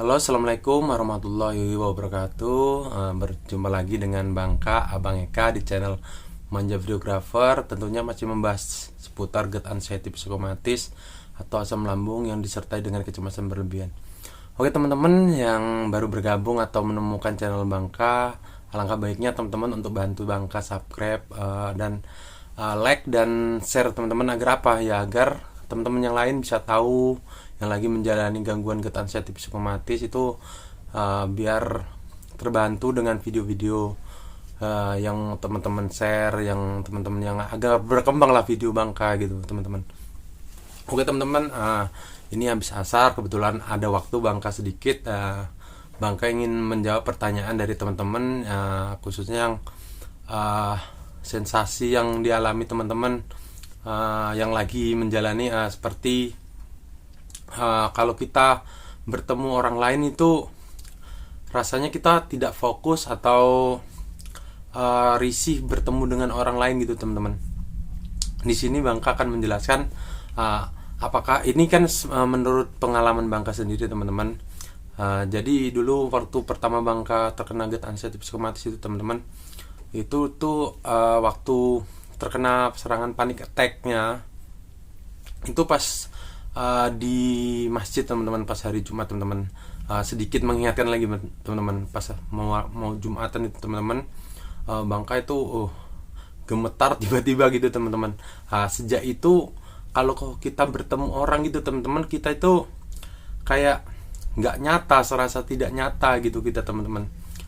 Halo, assalamualaikum warahmatullahi wabarakatuh. Berjumpa lagi dengan Bangka, Abang Eka di channel Manja Videographer. Tentunya masih membahas seputar GERD anxiety psikomatis atau asam lambung yang disertai dengan kecemasan berlebihan. Oke teman-teman yang baru bergabung atau menemukan channel Bangka, alangkah baiknya teman-teman untuk bantu Bangka subscribe dan like dan share teman-teman agar apa ya, agar teman-teman yang lain bisa tahu yang lagi menjalani gangguan GERD anxiety psikomatis itu biar terbantu dengan video-video yang teman-teman share, yang teman-teman yang agak berkembang lah video Bangka gitu teman-teman. Oke teman-teman, ini habis asar kebetulan ada waktu Bangka sedikit. Bangka ingin menjawab pertanyaan dari teman-teman, khususnya yang sensasi yang dialami teman-teman yang lagi menjalani seperti kalau kita bertemu orang lain itu rasanya kita tidak fokus atau risih bertemu dengan orang lain gitu teman-teman. Di sini Bangka akan menjelaskan apakah ini kan menurut pengalaman Bangka sendiri teman-teman. Jadi dulu waktu pertama Bangka terkena GERD anxiety psikomatis itu teman-teman, itu tuh waktu terkena serangan panik attack-nya itu pas di masjid teman-teman, pas hari Jumat teman-teman. Sedikit mengingatkan lagi teman-teman, pas mau Jumatan itu teman-teman, Bangka itu gemetar tiba-tiba gitu teman-teman. Sejak itu kalau kita bertemu orang gitu teman-teman, kita itu kayak nggak nyata, serasa tidak nyata gitu kita teman-teman.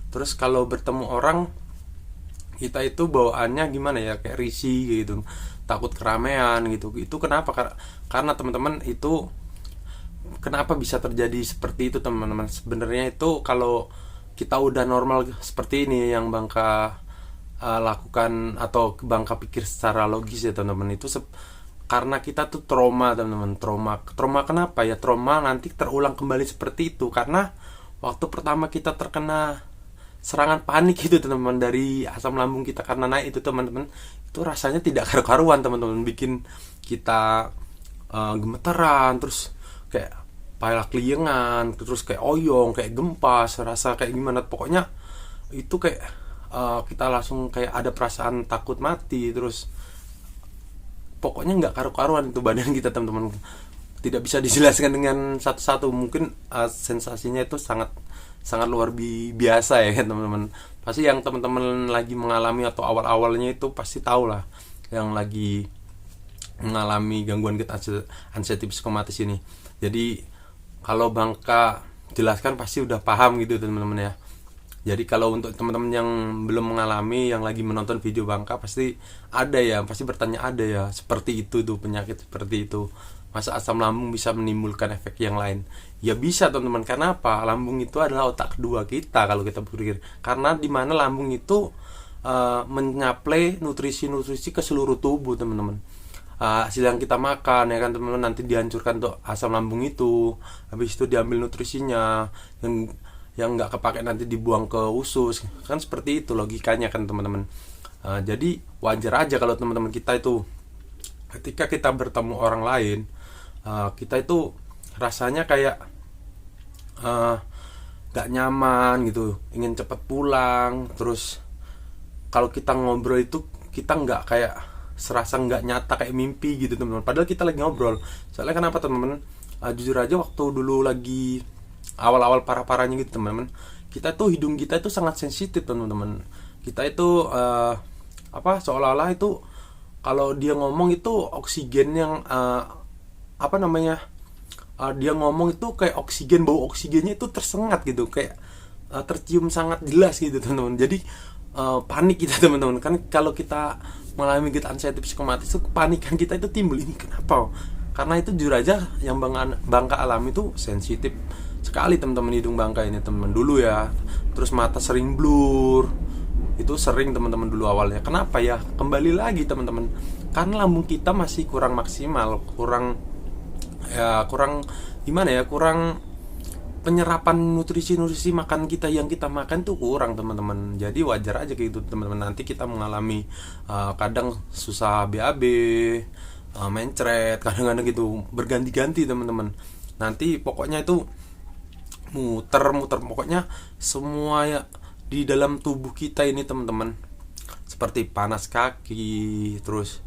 Terus kalau bertemu orang kita itu bawaannya gimana ya, kayak risih gitu, takut keramaian gitu. Itu kenapa? Karena teman-teman itu kenapa bisa terjadi seperti itu teman-teman? Sebenarnya itu kalau kita udah normal seperti ini yang Bangka lakukan atau Bangka pikir secara logis ya teman-teman, itu karena kita tuh trauma teman-teman. Trauma kenapa ya? Trauma nanti terulang kembali seperti itu karena waktu pertama kita terkena serangan panik itu teman-teman, dari asam lambung kita karena naik itu teman-teman, itu rasanya tidak karu-karuan teman-teman, bikin kita gemeteran, terus kayak pala keliengan, terus kayak oyong, kayak gempa, serasa kayak gimana, pokoknya itu kayak kita langsung kayak ada perasaan takut mati, terus pokoknya nggak karu-karuan itu badan kita teman-teman, tidak bisa dijelaskan dengan satu-satu. Mungkin sensasinya itu sangat luar biasa ya teman-teman. Pasti yang teman-teman lagi mengalami atau awal-awalnya itu pasti tahu lah, yang lagi mengalami gangguan GERD anxiety psikomatis ini. Jadi kalau Bangka jelaskan pasti udah paham gitu teman-teman ya. Jadi kalau untuk teman-teman yang belum mengalami, yang lagi menonton video Bangka pasti ada ya, pasti bertanya ada ya seperti itu tuh, penyakit seperti itu. Masa asam lambung bisa menimbulkan efek yang lain? Ya bisa teman-teman. Karena apa? Lambung itu adalah otak kedua kita kalau kita berpikir. Karena di mana lambung itu menyaplai nutrisi-nutrisi ke seluruh tubuh teman-teman. Hasil yang kita makan ya kan teman-teman, nanti dihancurkan tuh asam lambung itu. Habis itu diambil nutrisinya, yang nggak kepake nanti dibuang ke usus. Kan seperti itu logikanya kan teman-teman. Jadi wajar aja kalau teman-teman kita itu ketika kita bertemu orang lain, kita itu rasanya kayak gak nyaman gitu, ingin cepet pulang. Terus kalau kita ngobrol itu kita nggak kayak serasa nggak nyata, kayak mimpi gitu teman-teman, padahal kita lagi ngobrol. Soalnya kenapa teman-teman, jujur aja waktu dulu lagi awal-awal parah-parahnya gitu teman-teman, kita tuh hidung kita itu sangat sensitif teman-teman. Kita itu seolah-olah itu kalau dia ngomong itu oksigen yang dia ngomong itu kayak oksigen, bau oksigennya itu tersengat gitu, kayak tercium sangat jelas gitu teman-teman. Jadi panik kita teman-teman. Kan kalau kita mengalami GERD anxiety psikomatis itu kepanikan kita itu timbul, ini kenapa? Karena itu jujur aja yang Bangka alami itu sensitif sekali teman-teman, hidung Bangka ini teman-teman dulu ya. Terus mata sering blur, itu sering teman-teman dulu awalnya. Kenapa ya? Kembali lagi teman-teman, karena lambung kita masih kurang maksimal, kurang gimana ya, kurang penyerapan nutrisi makan kita yang kita makan tuh kurang teman-teman. Jadi wajar aja kayak gitu teman-teman, nanti kita mengalami kadang susah BAB, mencret, kadang-kadang gitu berganti-ganti teman-teman. Nanti pokoknya itu muter-muter, pokoknya semua ya di dalam tubuh kita ini teman-teman, seperti panas kaki, terus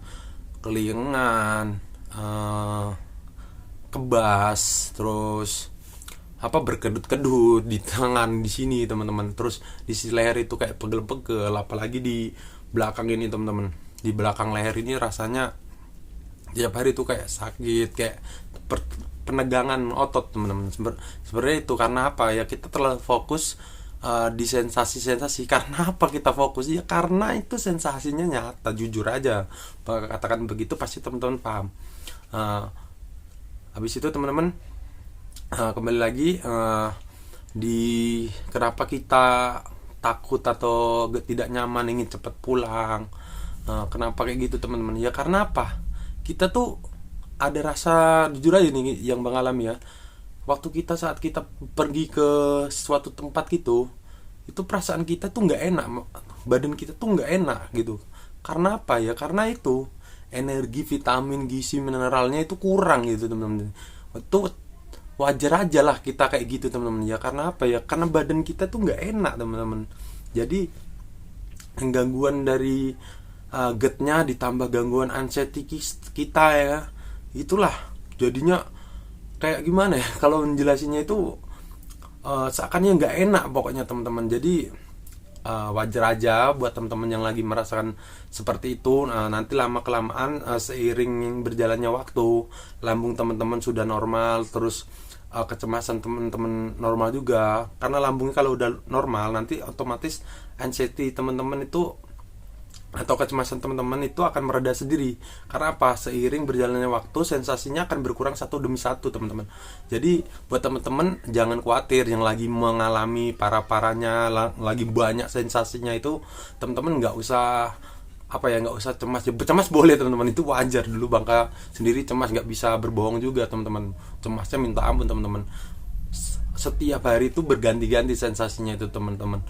kelingan, kebas, terus berkedut-kedut di tangan di sini teman-teman, terus di sisi leher itu kayak pegel-pegel, apalagi di belakang ini teman-teman, di belakang leher ini rasanya tiap hari itu kayak sakit, kayak penegangan otot teman-teman. Sebenarnya itu karena apa ya, kita terlalu fokus di sensasi-sensasi. Karena apa kita fokus ya, karena itu sensasinya nyata, jujur aja katakan begitu, pasti teman-teman paham. Habis itu teman-teman, kembali lagi di kenapa kita takut atau tidak nyaman ingin cepat pulang. Kenapa kayak gitu teman-teman? Ya karena apa? Kita tuh ada rasa, jujur aja nih yang Bang alami ya, waktu saat kita pergi ke suatu tempat gitu, itu perasaan kita tuh nggak enak, badan kita tuh nggak enak gitu. Karena apa ya? Karena itu energi, vitamin, gizi, mineralnya itu kurang gitu teman-teman. Itu wajar aja lah kita kayak gitu teman-teman ya. Karena apa ya? Karena badan kita tuh nggak enak teman-teman. Jadi gangguan dari gutnya ditambah gangguan anxiety kita ya, itulah jadinya kayak gimana ya, kalau menjelasinya itu seakannya nggak enak pokoknya teman-teman. Jadi wajar aja buat teman-teman yang lagi merasakan seperti itu. Nanti lama kelamaan seiring berjalannya waktu, lambung teman-teman sudah normal, terus kecemasan teman-teman normal juga. Karena lambungnya kalau udah normal, nanti otomatis anxiety teman-teman itu atau kecemasan teman-teman itu akan mereda sendiri. Karena apa? Seiring berjalannya waktu, sensasinya akan berkurang satu demi satu teman-teman. Jadi buat teman-teman jangan khawatir yang lagi mengalami parah-parahnya, lagi banyak sensasinya itu, teman-teman nggak usah nggak usah cemas. Cemas boleh teman-teman, itu wajar. Dulu Bangka sendiri cemas, nggak bisa berbohong juga teman-teman, cemasnya minta ampun teman-teman. Setiap hari itu berganti-ganti sensasinya itu teman-teman,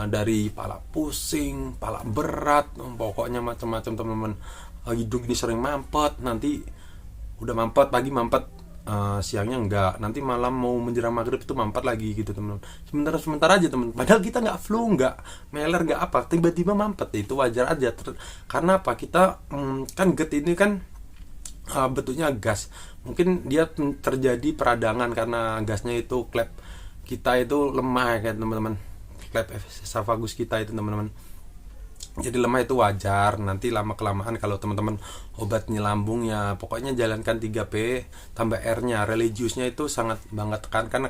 dari pala pusing, pala berat, pokoknya macam-macam teman-teman. Hidung ini sering mampet, nanti udah mampet pagi, mampet siangnya enggak, nanti malam mau menjelang maghrib itu mampet lagi gitu teman-teman. Sebentar aja teman, padahal kita nggak flu, nggak meler, nggak apa, tiba-tiba mampet. Itu wajar aja. Karena apa? Kita kan gut ini kan bentuknya gas, mungkin dia terjadi peradangan karena gasnya itu klep kita itu lemah ya teman-teman, klep esofagus kita itu teman-teman. Jadi lemah itu wajar. Nanti lama kelamaan kalau teman-teman obatnya lambung ya, pokoknya jalankan 3P tambah R-nya, religiusnya itu sangat banget tekankan.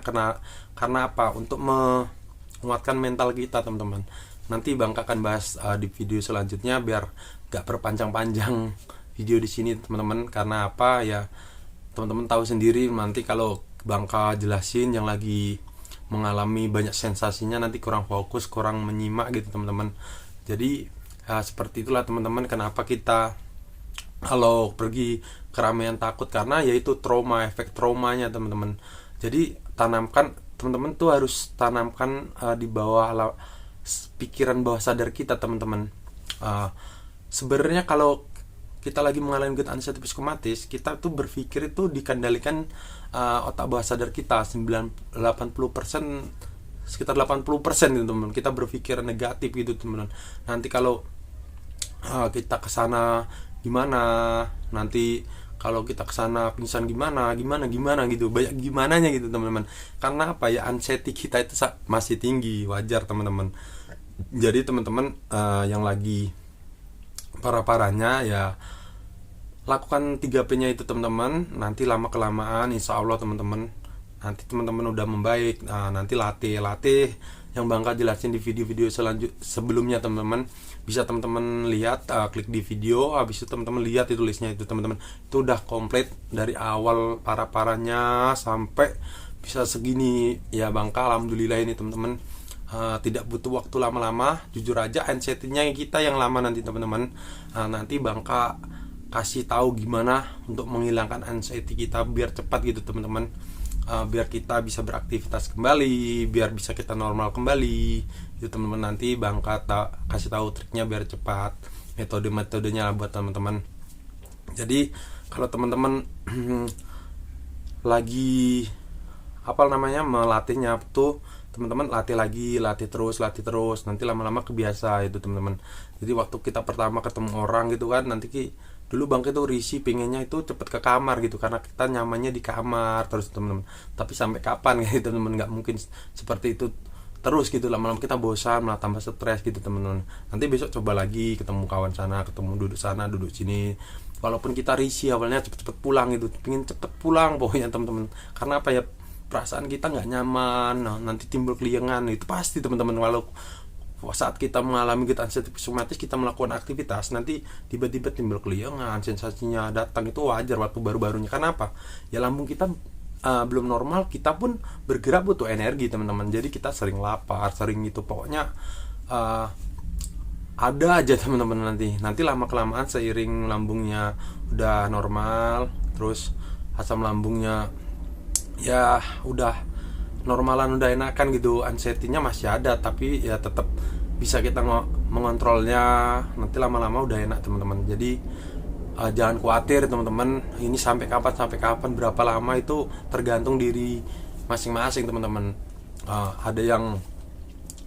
Karena apa? Untuk menguatkan mental kita teman-teman. Nanti Bang akan bahas di video selanjutnya, biar gak berpanjang-panjang video di sini teman-teman. Karena apa ya, teman-teman tahu sendiri nanti kalau Bangka jelasin yang lagi mengalami banyak sensasinya, nanti kurang fokus, kurang menyimak gitu teman-teman. Jadi seperti itulah teman-teman, kenapa kita kalau pergi keramaian takut, karena yaitu trauma, efek traumanya teman-teman. Jadi teman-teman tuh harus tanamkan di bawah pikiran bawah sadar kita teman-teman. Sebenarnya kalau kita lagi mengalami gut anxiety psikomatis, kita tuh berpikir itu dikendalikan otak bawah sadar kita 80%, sekitar 80% gitu teman-teman. Kita berpikir negatif gitu teman-teman. Nanti kalau kita kesana gimana, nanti kalau kita kesana pingsan gimana gitu, banyak gimananya gitu teman-teman. Karena apa ya, anxiety kita itu masih tinggi, wajar teman-teman. Jadi teman-teman yang lagi parah-parahnya ya, lakukan 3P-nya itu teman-teman. Nanti lama kelamaan insya Allah teman-teman, nanti teman-teman udah membaik. Nanti latih yang Bangka jelasin di video-video sebelumnya teman-teman, bisa teman-teman lihat, klik di video, habis itu teman-teman lihat itu listnya itu teman-teman. Itu udah komplit dari awal parah-parahnya sampai bisa segini ya Bangka, alhamdulillah ini teman-teman. Tidak butuh waktu lama-lama, jujur aja anxiety-nya kita yang lama nanti teman-teman. Nanti Bangka kasih tahu gimana untuk menghilangkan anxiety kita biar cepat gitu teman-teman. Biar kita bisa beraktivitas kembali, biar bisa kita normal kembali itu teman-teman. Nanti Bangka kasih tahu triknya biar cepat, metode-metodenya lah buat teman-teman. Jadi kalau teman-teman lagi melatihnya tuh teman-teman, latih terus, nanti lama-lama kebiasa itu teman-teman. Jadi waktu kita pertama ketemu orang gitu kan, nanti dulu Bang itu risih pengennya itu cepet ke kamar gitu, karena kita nyamannya di kamar terus teman-teman. Tapi sampai kapan gitu teman-teman, nggak mungkin seperti itu terus gitu, lama-lama kita bosan, malah tambah stres gitu teman-teman. Nanti besok coba lagi, ketemu kawan ketemu duduk sana duduk sini, walaupun kita risih awalnya cepet-cepet pulang gitu, pengen cepet pulang pokoknya teman-teman. Karena apa ya, perasaan kita nggak nyaman, nah, nanti timbul keliengan itu pasti teman-teman. Walau saat kita mengalami gejala anxiety psikosomatis, kita melakukan aktivitas, nanti tiba-tiba timbul keliengan, sensasinya datang, itu wajar waktu baru-barunya. Kenapa? Ya lambung kita belum normal, kita pun bergerak butuh energi teman-teman. Jadi kita sering lapar, sering itu pokoknya ada aja teman-teman. Nanti lama kelamaan seiring lambungnya udah normal, terus asam lambungnya ya udah normalan, udah enakan gitu, anxiety-nya masih ada tapi ya tetap bisa kita mengontrolnya. Nanti lama-lama udah enak teman-teman. Jadi jangan khawatir teman-teman, ini sampai kapan berapa lama itu tergantung diri masing-masing teman-teman. Ada yang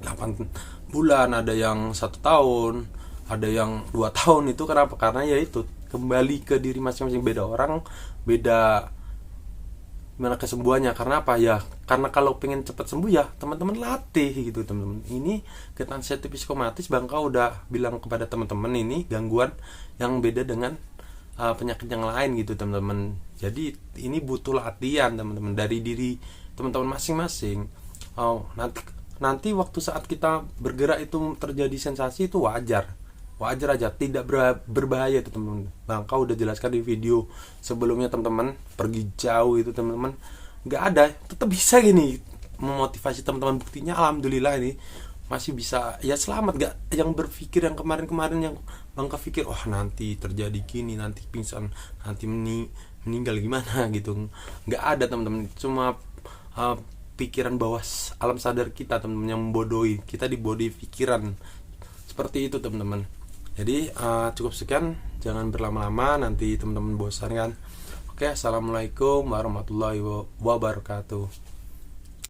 8 bulan, ada yang 1 tahun, ada yang 2 tahun. Itu kenapa? Karena ya itu kembali ke diri masing-masing, beda orang beda gimana kesembuhannya. Karena apa ya, karena kalau pengen cepat sembuh ya teman-teman latih gitu teman-teman. Ini gejala anxiety psikosomatis, Bang Kau udah bilang kepada teman-teman ini gangguan yang beda dengan penyakit yang lain gitu teman-teman. Jadi ini butuh latihan teman-teman dari diri teman-teman masing-masing. Nanti waktu saat kita bergerak itu terjadi sensasi, itu wajar aja, tidak berbahaya itu teman-teman. Bang Kau udah jelaskan di video sebelumnya teman-teman, pergi jauh itu teman-teman nggak ada, tetap bisa gini memotivasi teman-teman. Buktinya alhamdulillah ini masih bisa ya, selamat. Gak yang berpikir yang kemarin yang Bang Kau pikir nanti terjadi gini, nanti pingsan, nanti meninggal gimana gitu, nggak ada teman-teman. Cuma pikiran bawah alam sadar kita teman-teman yang membodohi kita, dibodohi pikiran seperti itu teman-teman. Jadi cukup sekian, jangan berlama-lama, nanti teman-teman bosan kan. Oke, assalamualaikum warahmatullahi wabarakatuh.